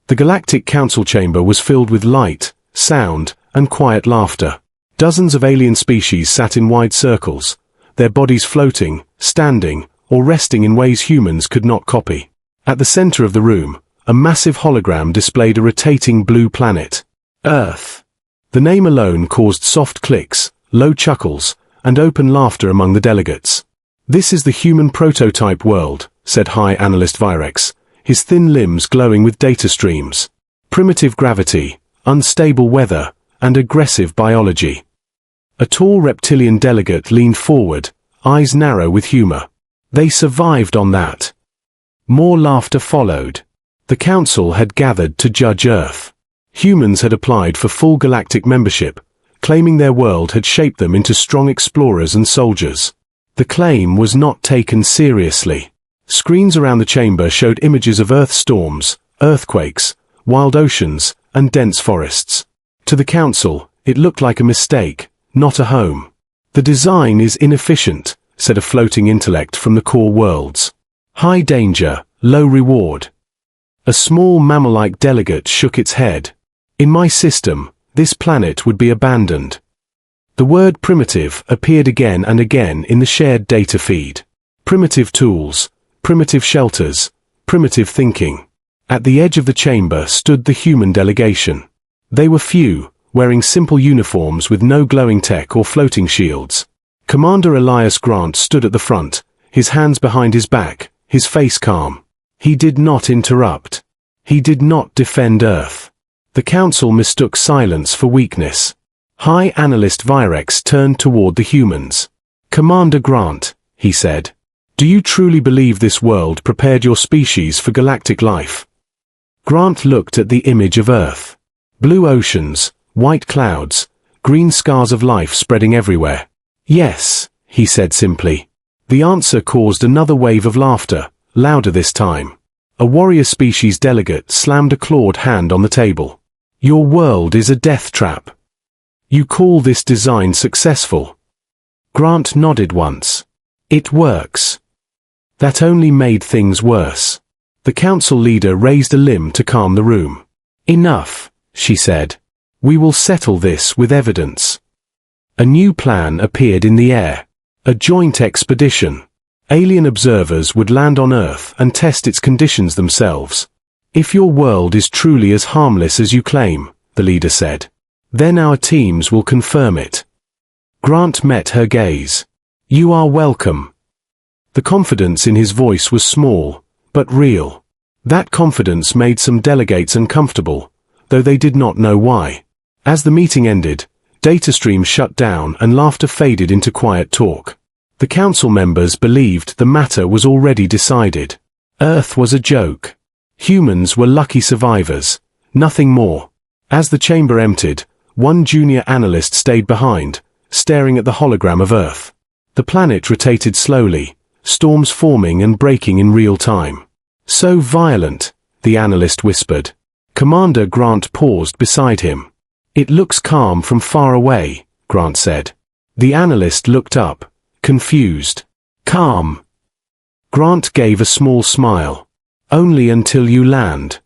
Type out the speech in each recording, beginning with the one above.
The Galactic Council chamber was filled with light, sound, and quiet laughter. Dozens of alien species sat in wide circles, their bodies floating, standing, or resting in ways humans could not copy. At the center of the room, a massive hologram displayed a rotating blue planet. Earth. The name alone caused soft clicks, low chuckles, and open laughter among the delegates. "This is the human prototype world," said High Analyst Virex, his thin limbs glowing with data streams. "Primitive gravity, unstable weather, and aggressive biology." A tall reptilian delegate leaned forward, eyes narrow with humor. "They survived on that." More laughter followed. The council had gathered to judge Earth. Humans had applied for full galactic membership, claiming their world had shaped them into strong explorers and soldiers. The claim was not taken seriously. Screens around the chamber showed images of Earth storms, earthquakes, wild oceans, and dense forests. To the council, it looked like a mistake, not a home. "The design is inefficient," said a floating intellect from the core worlds. "High danger, low reward." A small mammal-like delegate shook its head. "In my system, this planet would be abandoned." The word primitive appeared again and again in the shared data feed. Primitive tools, primitive shelters, primitive thinking. At the edge of the chamber stood the human delegation. They were few, wearing simple uniforms with no glowing tech or floating shields. Commander Elias Grant stood at the front, his hands behind his back, his face calm. He did not interrupt. He did not defend Earth. The council mistook silence for weakness. High Analyst Virex turned toward the humans. "Commander Grant," he said, "do you truly believe this world prepared your species for galactic life?" Grant looked at the image of Earth. Blue oceans, white clouds, green scars of life spreading everywhere. "Yes," he said simply. The answer caused another wave of laughter, louder this time. A warrior species delegate slammed a clawed hand on the table. "Your world is a death trap. You call this design successful?" Grant nodded once. "It works." That only made things worse. The council leader raised a limb to calm the room. "Enough," she said. "We will settle this with evidence." A new plan appeared in the air. A joint expedition. Alien observers would land on Earth and test its conditions themselves. "If your world is truly as harmless as you claim," the leader said, "then our teams will confirm it." Grant met her gaze. "You are welcome." The confidence in his voice was small, but real. That confidence made some delegates uncomfortable, though they did not know why. As the meeting ended, data streams shut down and laughter faded into quiet talk. The council members believed the matter was already decided. Earth was a joke. Humans were lucky survivors, nothing more. As the chamber emptied, one junior analyst stayed behind, staring at the hologram of Earth. The planet rotated slowly, storms forming and breaking in real time. "So violent," the analyst whispered. Commander Grant paused beside him. "It looks calm from far away," Grant said. The analyst looked up, confused. "Calm?" Grant gave a small smile. "Only until you land."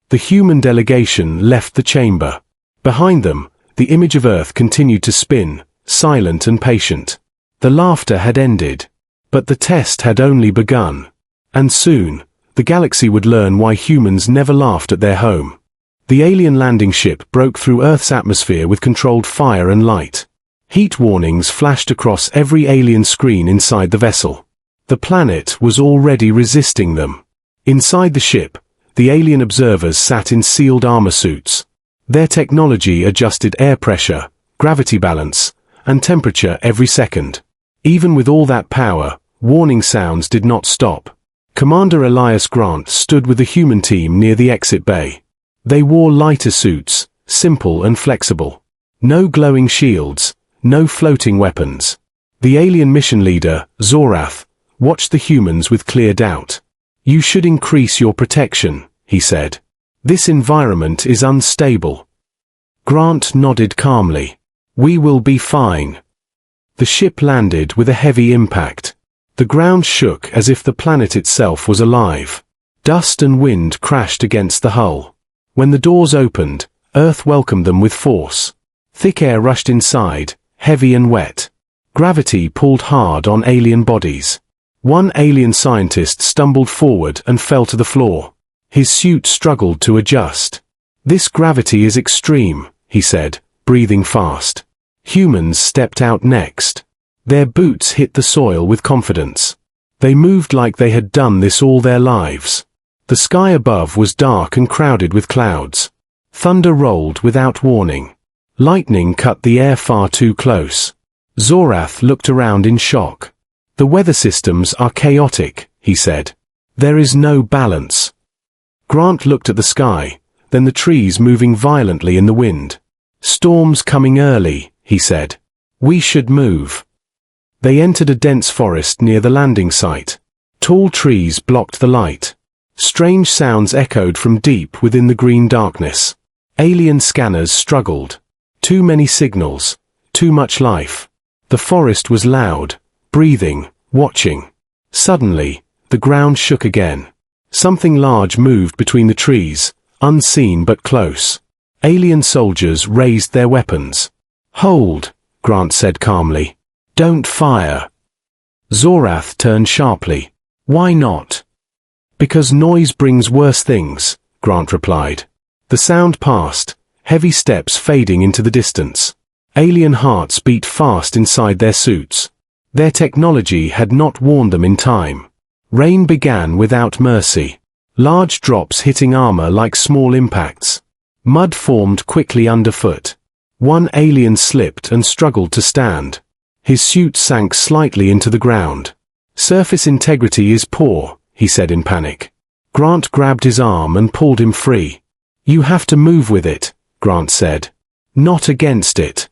The human delegation left the chamber. Behind them, the image of Earth continued to spin, silent and patient. The laughter had ended. But the test had only begun. And soon, the galaxy would learn why humans never laughed at their home. The alien landing ship broke through Earth's atmosphere with controlled fire and light. Heat warnings flashed across every alien screen inside the vessel. The planet was already resisting them. Inside the ship, the alien observers sat in sealed armor suits. Their technology adjusted air pressure, gravity balance, and temperature every second. Even with all that power, warning sounds did not stop. Commander Elias Grant stood with the human team near the exit bay. They wore lighter suits, simple and flexible. No glowing shields, no floating weapons. The alien mission leader, Zorath, watched the humans with clear doubt. "You should increase your protection," he said. "This environment is unstable." Grant nodded calmly. "We will be fine." The ship landed with a heavy impact. The ground shook as if the planet itself was alive. Dust and wind crashed against the hull. When the doors opened, Earth welcomed them with force. Thick air rushed inside, heavy and wet. Gravity pulled hard on alien bodies. One alien scientist stumbled forward and fell to the floor. His suit struggled to adjust. "This gravity is extreme," he said, breathing fast. Humans stepped out next. Their boots hit the soil with confidence. They moved like they had done this all their lives. The sky above was dark and crowded with clouds. Thunder rolled without warning. Lightning cut the air far too close. Zorath looked around in shock. "The weather systems are chaotic," he said. "There is no balance." Grant looked at the sky, then the trees moving violently in the wind. "Storms coming early," he said. "We should move." They entered a dense forest near the landing site. Tall trees blocked the light. Strange sounds echoed from deep within the green darkness. Alien scanners struggled. Too many signals, too much life. The forest was loud, breathing, watching. Suddenly, the ground shook again. Something large moved between the trees, unseen but close. Alien soldiers raised their weapons. "Hold," Grant said calmly. "Don't fire." Zorath turned sharply. "Why not?" "Because noise brings worse things," Grant replied. The sound passed, heavy steps fading into the distance. Alien hearts beat fast inside their suits. Their technology had not warned them in time. Rain began without mercy. Large drops hitting armor like small impacts. Mud formed quickly underfoot. One alien slipped and struggled to stand. His suit sank slightly into the ground. "Surface integrity is poor," he said in panic. Grant grabbed his arm and pulled him free. "You have to move with it," Grant said. "Not against it."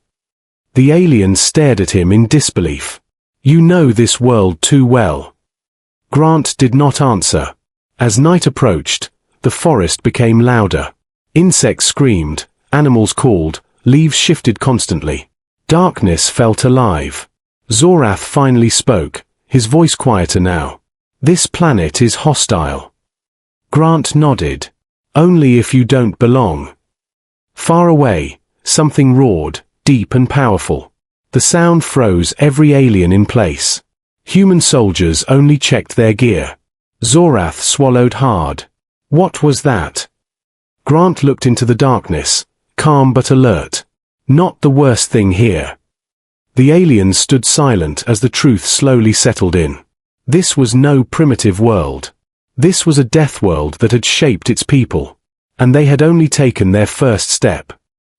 The alien stared at him in disbelief. "You know this world too well." Grant did not answer. As night approached, the forest became louder. Insects screamed, animals called, leaves shifted constantly. Darkness felt alive. Zorath finally spoke, his voice quieter now. "This planet is hostile." Grant nodded. "Only if you don't belong." Far away, something roared, deep and powerful. The sound froze every alien in place. Human soldiers only checked their gear. Zorath swallowed hard. What was that? Grant looked into the darkness, calm but alert. Not the worst thing here. The aliens stood silent as the truth slowly settled in. This was no primitive world. This was a death world that had shaped its people. And they had only taken their first step.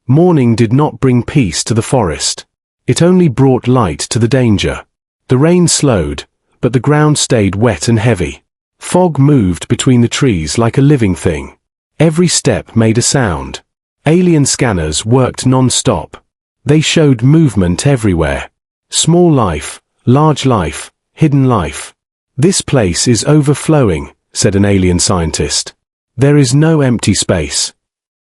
Morning did not bring peace to the forest. It only brought light to the danger. The rain slowed, but the ground stayed wet and heavy. Fog moved between the trees like a living thing. Every step made a sound. Alien scanners worked non-stop. They showed movement everywhere. Small life, large life, hidden life. "This place is overflowing," said an alien scientist. "There is no empty space."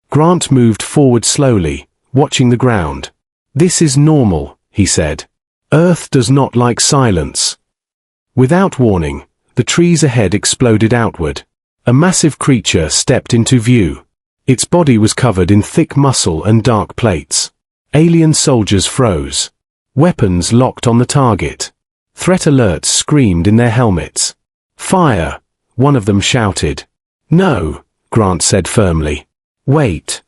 Grant moved forward slowly, watching the ground. "This is normal," he said. "Earth does not like silence." Without warning, the trees ahead exploded outward. A massive creature stepped into view. Its body was covered in thick muscle and dark plates. Alien soldiers froze. Weapons locked on the target. Threat alerts screamed in their helmets. "Fire!" one of them shouted. "No," Grant said firmly. "Wait."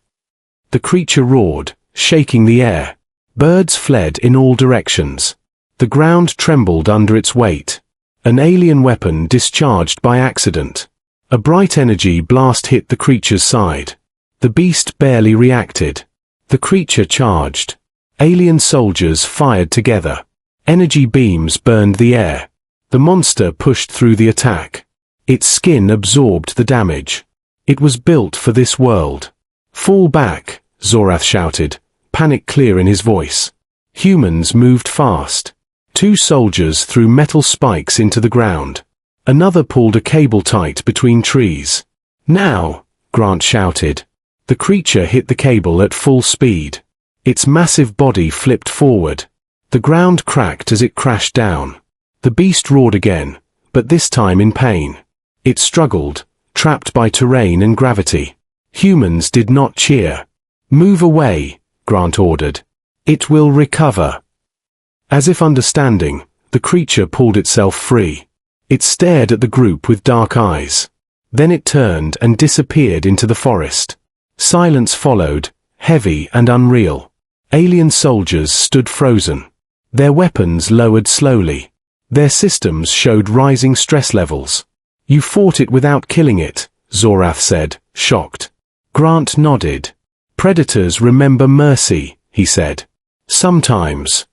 The creature roared, shaking the air. Birds fled in all directions. The ground trembled under its weight. An alien weapon discharged by accident. A bright energy blast hit the creature's side. The beast barely reacted. The creature charged. Alien soldiers fired together. Energy beams burned the air. The monster pushed through the attack. Its skin absorbed the damage. It was built for this world. "Fall back," Zorath shouted, panic clear in his voice. Humans moved fast. Two soldiers threw metal spikes into the ground. Another pulled a cable tight between trees. "Now!" Grant shouted. The creature hit the cable at full speed. Its massive body flipped forward. The ground cracked as it crashed down. The beast roared again, but this time in pain. It struggled, trapped by terrain and gravity. Humans did not cheer. "Move away," Grant ordered. "It will recover." As if understanding, the creature pulled itself free. It stared at the group with dark eyes. Then it turned and disappeared into the forest. Silence followed, heavy and unreal. Alien soldiers stood frozen. Their weapons lowered slowly. Their systems showed rising stress levels. "You fought it without killing it," Zorath said, shocked. Grant nodded. "Predators remember mercy," he said. "Sometimes."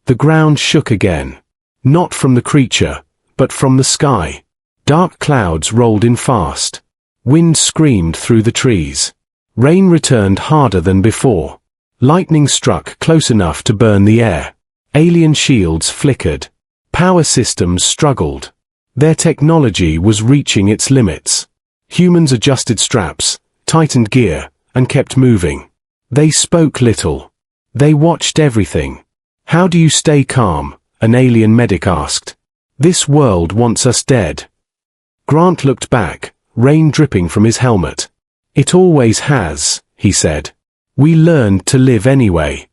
The ground shook again. Not from the creature, but from the sky. Dark clouds rolled in fast. Wind screamed through the trees. Rain returned harder than before. Lightning struck close enough to burn the air. Alien shields flickered. Power systems struggled. Their technology was reaching its limits. Humans adjusted straps, tightened gear, and kept moving. They spoke little. They watched everything. "How do you stay calm?" an alien medic asked. "This world wants us dead." Grant looked back, rain dripping from his helmet. "It always has," he said. "We learned to live anyway."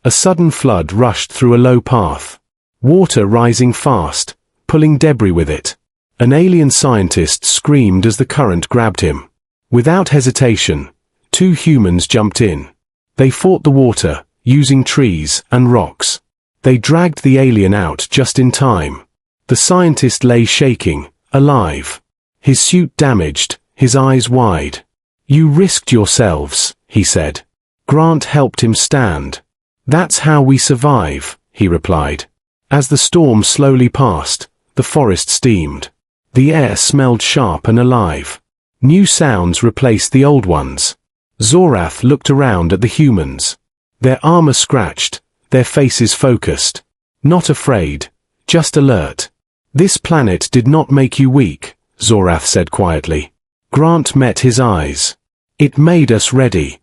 A sudden flood rushed through a low path. Water rising fast, pulling debris with it. An alien scientist screamed as the current grabbed him. Without hesitation, 2 humans jumped in. They fought the water, using trees and rocks. They dragged the alien out just in time. The scientist lay shaking, alive. His suit damaged, his eyes wide. "You risked yourselves," he said. Grant helped him stand. "That's how we survive," he replied. As the storm slowly passed, the forest steamed. The air smelled sharp and alive. New sounds replaced the old ones. Zorath looked around at the humans. Their armor scratched, their faces focused. Not afraid, just alert. "This planet did not make you weak," Zorath said quietly. Grant met his eyes. "It made us ready."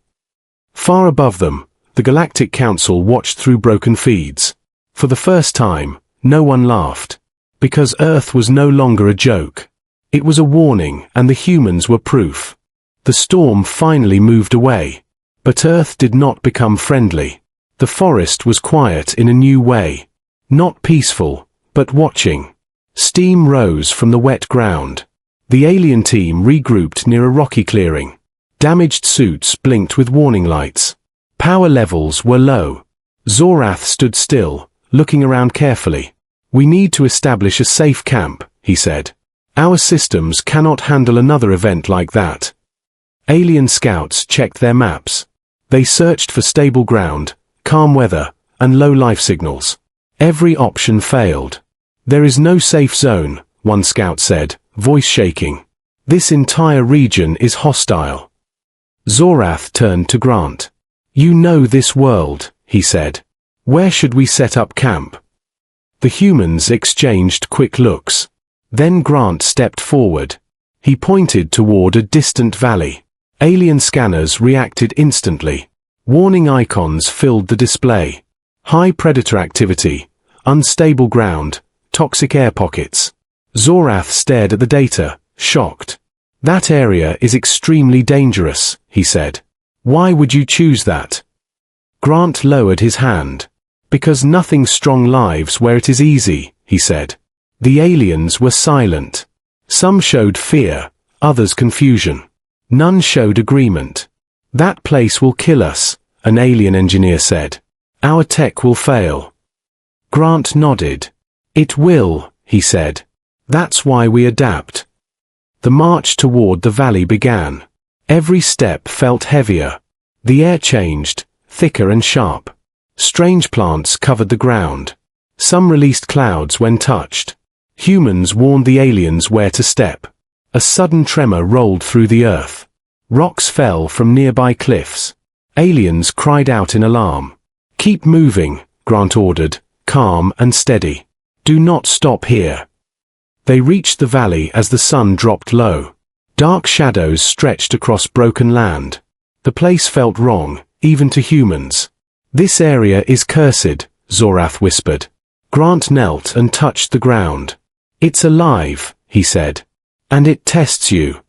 Far above them, the Galactic Council watched through broken feeds. For the first time, no one laughed. Because Earth was no longer a joke. It was a warning, and the humans were proof. The storm finally moved away. But Earth did not become friendly. The forest was quiet in a new way. Not peaceful, but watching. Steam rose from the wet ground. The alien team regrouped near a rocky clearing. Damaged suits blinked with warning lights. Power levels were low. Zorath stood still, looking around carefully. "We need to establish a safe camp," he said. "Our systems cannot handle another event like that." Alien scouts checked their maps. They searched for stable ground, calm weather, and low life signals. Every option failed. "There is no safe zone," one scout said, voice shaking. "This entire region is hostile." Zorath turned to Grant. "You know this world," he said. "Where should we set up camp?" The humans exchanged quick looks. Then Grant stepped forward. He pointed toward a distant valley. Alien scanners reacted instantly. Warning icons filled the display. High predator activity, unstable ground, toxic air pockets. Zorath stared at the data, shocked. "That area is extremely dangerous," he said. "Why would you choose that?" Grant lowered his hand. "Because nothing strong lives where it is easy," he said. The aliens were silent. Some showed fear, others confusion. None showed agreement. "That place will kill us," an alien engineer said. "Our tech will fail." Grant nodded. "It will," he said. "That's why we adapt." The march toward the valley began. Every step felt heavier. The air changed, thicker and sharp. Strange plants covered the ground. Some released clouds when touched. Humans warned the aliens where to step. A sudden tremor rolled through the earth. Rocks fell from nearby cliffs. Aliens cried out in alarm. "Keep moving," Grant ordered, calm and steady. "Do not stop here." They reached the valley as the sun dropped low. Dark shadows stretched across broken land. The place felt wrong, even to humans. "This area is cursed," Zorath whispered. Grant knelt and touched the ground. "It's alive," he said. "And it tests you."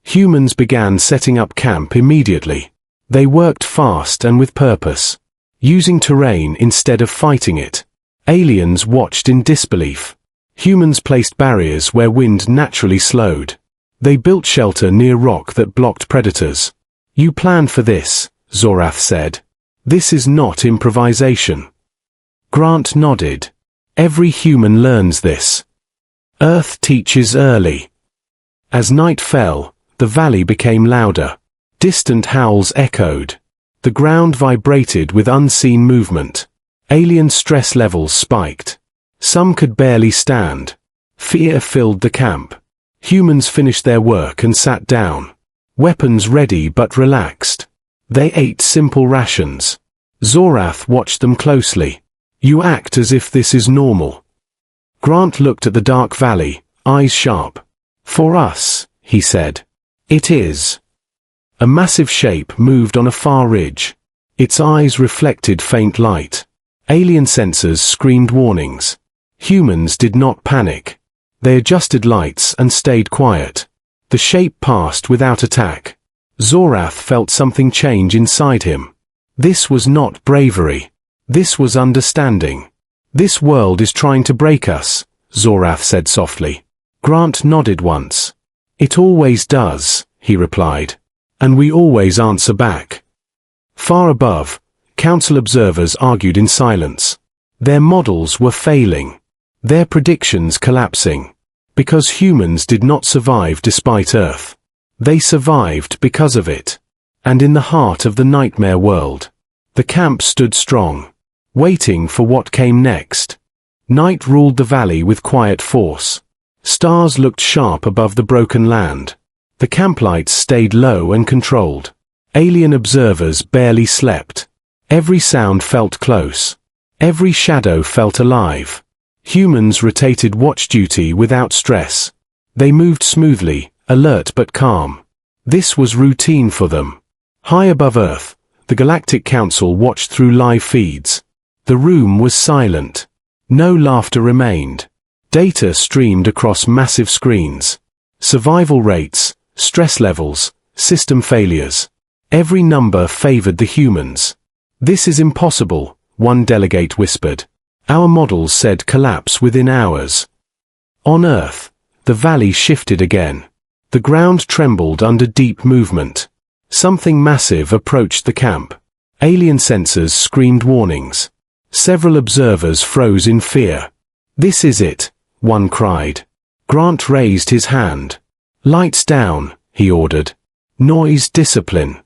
Humans began setting up camp immediately. They worked fast and with purpose, using terrain instead of fighting it. Aliens watched in disbelief. Humans placed barriers where wind naturally slowed. They built shelter near rock that blocked predators. "You planned for this," Zorath said. "This is not improvisation." Grant nodded. "Every human learns this. Earth teaches early." As night fell, the valley became louder. Distant howls echoed. The ground vibrated with unseen movement. Alien stress levels spiked. Some could barely stand. Fear filled the camp. Humans finished their work and sat down. Weapons ready but relaxed. They ate simple rations. Zorath watched them closely. "You act as if this is normal." Grant looked at the dark valley, eyes sharp. "For us," he said, "it is." A massive shape moved on a far ridge. Its eyes reflected faint light. Alien sensors screamed warnings. Humans did not panic. They adjusted lights and stayed quiet. The shape passed without attack. Zorath felt something change inside him. This was not bravery. This was understanding. "This world is trying to break us," Zorath said softly. Grant nodded once. "It always does," he replied. "And we always answer back." Far above, Council observers argued in silence. Their models were failing. Their predictions collapsing. Because humans did not survive despite Earth. They survived because of it. And in the heart of the nightmare world, the camp stood strong, waiting for what came next. Night ruled the valley with quiet force. Stars looked sharp above the broken land. The camp lights stayed low and controlled. Alien observers barely slept. Every sound felt close. Every shadow felt alive. Humans rotated watch duty without stress. They moved smoothly, alert but calm. This was routine for them. High above Earth, the Galactic Council watched through live feeds. The room was silent. No laughter remained. Data streamed across massive screens. Survival rates, stress levels, system failures. Every number favored the humans. "This is impossible," one delegate whispered. "Our models said collapse within hours." On Earth, the valley shifted again. The ground trembled under deep movement. Something massive approached the camp. Alien sensors screamed warnings. Several observers froze in fear. "This is it," one cried. Grant raised his hand. "Lights down," he ordered. "Noise discipline."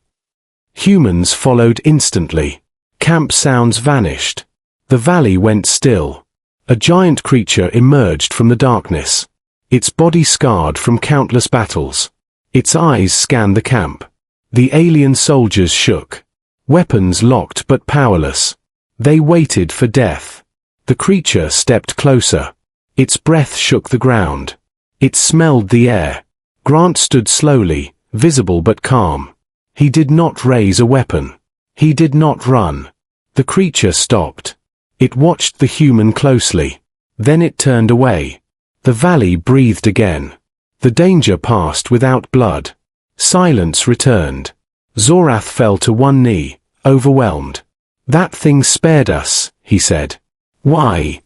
Humans followed instantly. Camp sounds vanished. The valley went still. A giant creature emerged from the darkness. Its body scarred from countless battles. Its eyes scanned the camp. The alien soldiers shook. Weapons locked but powerless. They waited for death. The creature stepped closer. Its breath shook the ground. It smelled the air. Grant stood slowly, visible but calm. He did not raise a weapon. He did not run. The creature stopped. It watched the human closely. Then it turned away. The valley breathed again. The danger passed without blood. Silence returned. Zorath fell to one knee, overwhelmed. "That thing spared us," he said. "Why?"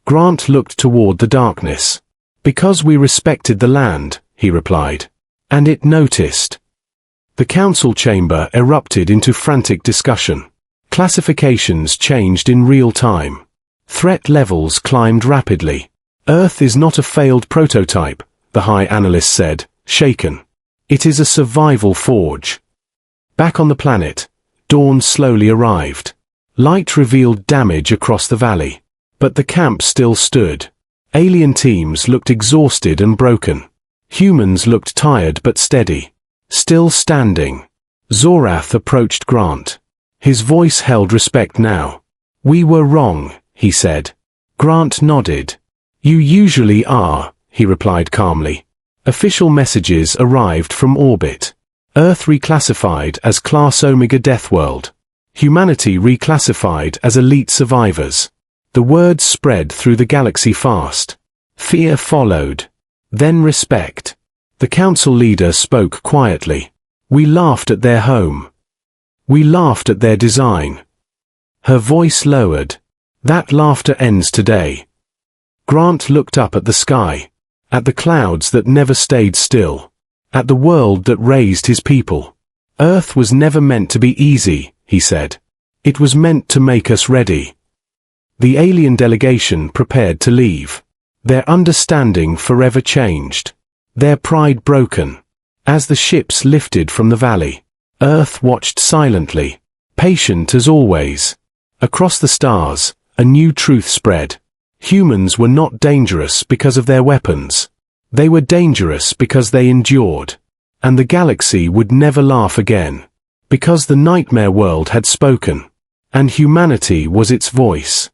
Grant looked toward the darkness. "Because we respected the land," he replied. "And it noticed." The council chamber erupted into frantic discussion. Classifications changed in real time. Threat levels climbed rapidly. "Earth is not a failed prototype," the high analyst said, shaken. "It is a survival forge." Back on the planet, dawn slowly arrived. Light revealed damage across the valley. But the camp still stood. Alien teams looked exhausted and broken. Humans looked tired but steady. Still standing. Zorath approached Grant. His voice held respect now. "We were wrong," he said. Grant nodded. "You usually are," he replied calmly. Official messages arrived from orbit. Earth reclassified as Class Omega Death World. Humanity reclassified as Elite Survivors. The word spread through the galaxy fast. Fear followed. Then respect. The council leader spoke quietly. We laughed at their home. We laughed at their design. Her voice lowered. That laughter ends today. Grant looked up at the sky, at the clouds that never stayed still, at the world that raised his people. Earth was never meant to be easy, he said. It was meant to make us ready. The alien delegation prepared to leave. Their understanding forever changed. Their pride broken. As the ships lifted from the valley, Earth watched silently, patient as always. Across the stars, a new truth spread. Humans were not dangerous because of their weapons. They were dangerous because they endured. And the galaxy would never laugh again. Because the nightmare world had spoken. And humanity was its voice.